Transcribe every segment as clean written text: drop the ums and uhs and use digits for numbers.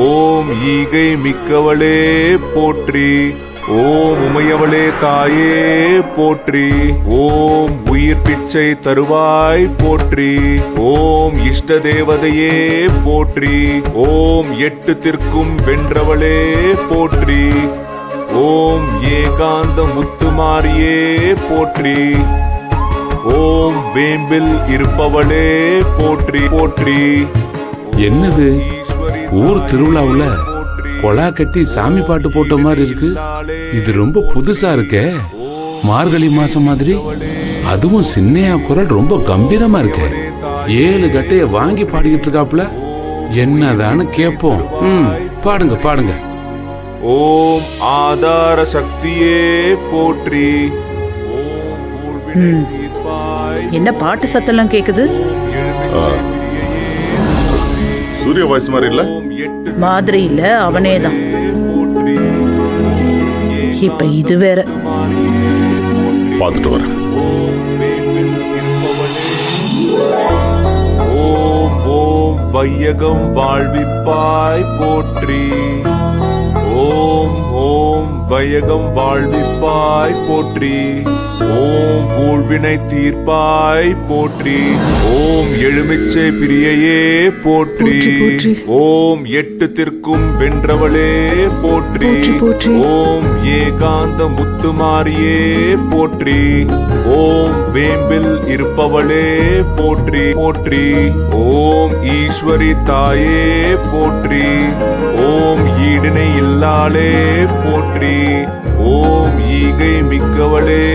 ஓம் ஈகை மிக்கவளே போற்றி. ஓம் உமையவளே தாயே போற்றி. ஓம் உயிர் பிச்சை தருவாய் போற்றி. ஓம் இஷ்ட தேவதையே போற்றி. ஓம் எட்டு திற்கும் வென்றவளே போற்றி. ஓம் ஏகாந்த முத்துமாரியே போற்றி. ஓம் வேம்பில் இருப்பவளே போற்றி போற்றி. என்னது ஊர் திருவிழாவுல கொலா கட்டி சாமி பாட்டு போட்ட மாதிரி இருக்கு. இது ரொம்ப புதுசா இருக்கே. மார்கழி மாசம் மாதிரி, அதுவும் சின்னையா குரல் ரொம்ப கம்பீரமா இருக்கு. 7 கட்டைய வாங்கி பாடிக்கிட்டு இருக்காப்ல. என்னதான்னு கேட்போம். பாடுங்க பாடுங்க. ஓம் ஆதார சக்தியே போற்றி. என்ன பாட்டு சத்தெல்லாம் கேக்குது? சூரிய வாய்ஸ் மாதிரி இல்ல? மாதிரி இல்ல, அவனேதான். இப்ப இது வேற. பார்த்துட்டு வரேன். ஓம் ஓம் வையகம் வாழ்விப்பாய் போற்றி. ஓம் ஓம் வையகம் வாழ்விப்பாய் போற்றி. ஓம் ஊழ்வினை தீர்ப்பாய் போற்றி. ஓம் எழுமிச்சை பிரியையே போற்றி. ஓம் எட்டு திற்கும் வென்றவளே போற்றி. ஓம் ஏகாந்த முத்துமாரியே போற்றி. ஓம் வேம்பில் இருப்பவளே போற்றி போற்றி. ஓம் ஈஸ்வரி தாயே போற்றி. ஓம் ஈடினை இல்லாளே போற்றி. ஓம் ஈகை மிக்கவளே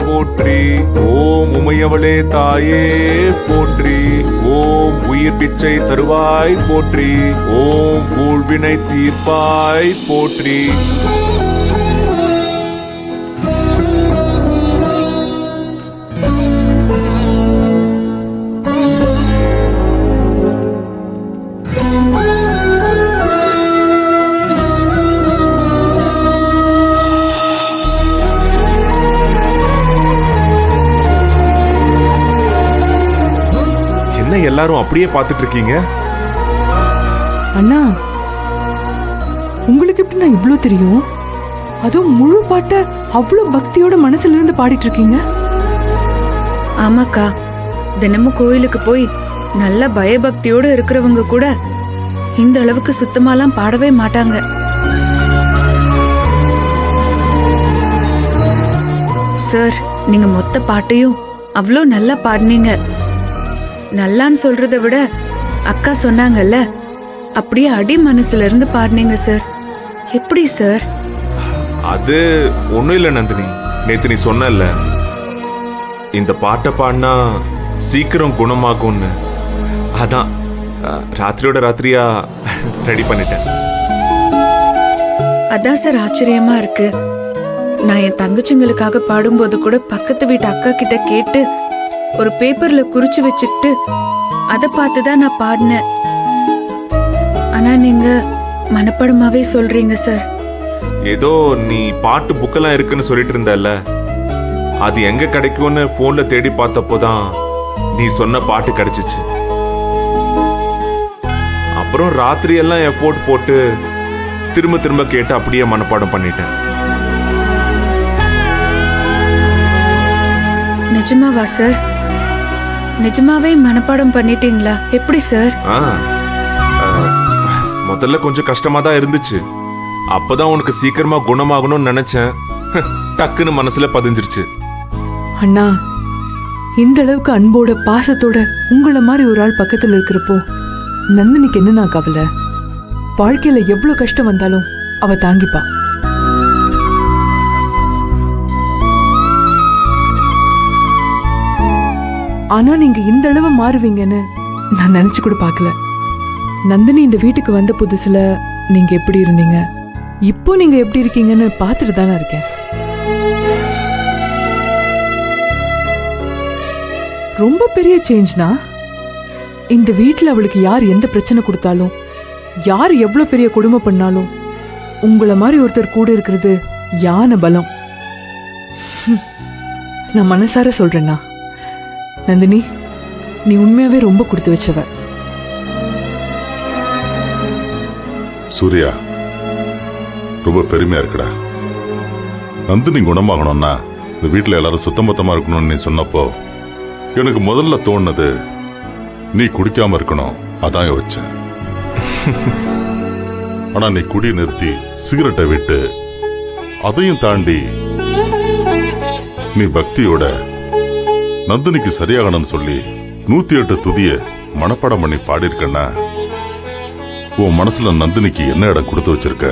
போற்றி. ஓம் உமையவளே தாயே போற்றி. ஓம் உயிர் பிச்சை தருவாய் போற்றி. ஓம் ஊழ்வினை தீர்ப்பாய் போற்றி. எல்லாரும் அப்படியே பார்த்துட்டு இருக்கீங்க? அண்ணா, உங்களுக்கு எப்படி நான் இவ்ளோ தெரியும்? அதுவும் முழு பாட்ட அவ்வளவு பக்தியோட மனசுல இருந்து பாடிட்டு இருக்கீங்க. ஆமாக்கா, தினமும் கோயிலுக்கு போய் நல்ல பயபக்தியோட இருக்கிறவங்க கூட இந்த அளவுக்கு சுத்தமாலாம் பாடவே மாட்டாங்க. சார், நீங்க மொத்த பாட்டையும் அவ்வளோ நல்லா பாடினீங்க. நல்லான்னு சொல்றதை விட அக்கா சொன்னாங்கல்ல, அப்படியே அடி மனசுல இருந்து பாடினீங்க சார். எப்படி சார்? அது ஒண்ணும் இல்ல நந்தினி. நேத்து நீ சொன்னல, இந்த பாட்டை பாடினா சீக்கிரம் குணமாகும்னு. அதான் ராத்திரியோட ராத்திரியா ரெடி பண்ணிட்டேன். அதான் சார் ஆச்சரியமா இருக்கு. நான் என் தங்கச்சிங்களுக்காக பாடும்போது கூட பக்கத்து வீட்டு அக்கா கிட்ட கேட்டு ஒரு பேப்பர்ல குறிச்சு வச்சுட்டு அதை பார்த்துதான் நான் பாடினேன். ஆனா நீங்க மனப்படமாவே சொல்றீங்க சார். ஏதோ நீ பாட்டு புக்கெல்லாம் இருக்குன்னு சொல்லிட்டு இருந்தல, அது எங்க கிடைக்கும்னு போன்ல தேடி பார்த்தப்போதான் நீ சொன்ன பாட்டு கிடைச்சிச்சு. அப்புறம் ராத்திரி எல்லாம் எஃபோர்ட் போட்டு திரும்ப திரும்ப கேட்டு அப்படியே மனப்பாடம் பண்ணிட்டேன். நிஜமாவா சார்? நிஜமாவே மனப்பாடம் பண்ணிட்டீங்களா? எப்படி சார்? முதல்ல கொஞ்சம் கஷ்டமா தான் இருந்துச்சு. அப்பதான் உனக்கு சீக்கிரமா குணமாகணும்னு நினைச்சேன். டக்குன்னு மனசுல பதிஞ்சிருச்சு. அண்ணா, இந்த அளவுக்கு அன்போட பாசத்தோட உங்களை மாதிரி ஒரு ஆள் பக்கத்துல இருக்கிறப்போ நந்தினிக்கு என்னன்னா கவலை? வாழ்க்கையில எவ்வளவு கஷ்டம் வந்தாலும் அவ தாங்கிப்பா. ஆனா நீங்க இந்த அளவு மாறுவீங்கன்னு நான் நினைச்சு கூட பார்க்கல. நந்தினி இந்த வீட்டுக்கு வந்த புதுசுல நீங்க எப்படி இருந்தீங்க, இப்போ நீங்க எப்படி இருக்கீங்கன்னு பார்த்துட்டு தானே இருக்கேன். ரொம்ப பெரிய சேஞ்ச்னா, இந்த வீட்டுல அவளுக்கு யார் எந்த பிரச்சனை கொடுத்தாலும், யார் எவ்வளவு பெரிய கொடுமை பண்ணாலும் உங்களை மாதிரி ஒருத்தர் கூட இருக்கிறது யான பலம். நான் மனசார சொல்றேன்னா, நந்தினி, நீ உண்மையாவே ரொம்ப கொடுத்து வச்சவ. சூர்யா, ரொம்ப பெருமையா இருக்குடா. நந்தினி குணமாகணும்னா இந்த வீட்டுல எல்லாரும் சுத்தமொத்தமா இருக்கணும்னு நீ சொன்னப்போ எனக்கு முதல்ல தோணுனது நீ குடிக்காம இருக்கணும், அதான் யோசிச்சேன். ஆனா நீ குடி நிறுத்தி சிகரெட்டை விட்டு அதையும் தாண்டி நீ பக்தியோட நந்தினிக்கு சரியாகணும்னு சொல்லி 108 துதிய மனப்பாடம் பண்ணி பாடியிருக்கன்னா உன் மனசுல நந்தினிக்கு என்ன இடம் கொடுத்து வச்சிருக்க,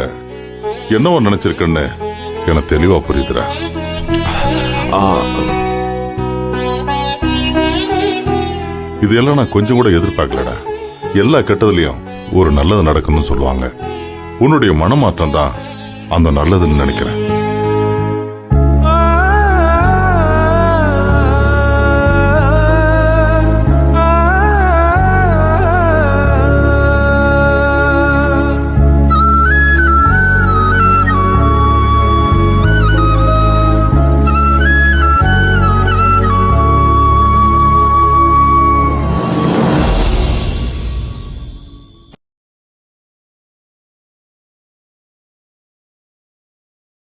என்னவோ நினைச்சிருக்கன்னு எனக்கு தெளிவா புரியுதுடா. ஆ, இதெல்லாம் நான் கொஞ்சம் கூட எதிர்பார்க்கலடா. எல்லா கெட்டதுலயும் ஒரு நல்லது நடக்கும்னு சொல்லுவாங்க. உன்னுடைய மனமாற்றம் தான் அந்த நல்லதுன்னு நினைக்கிறேன்.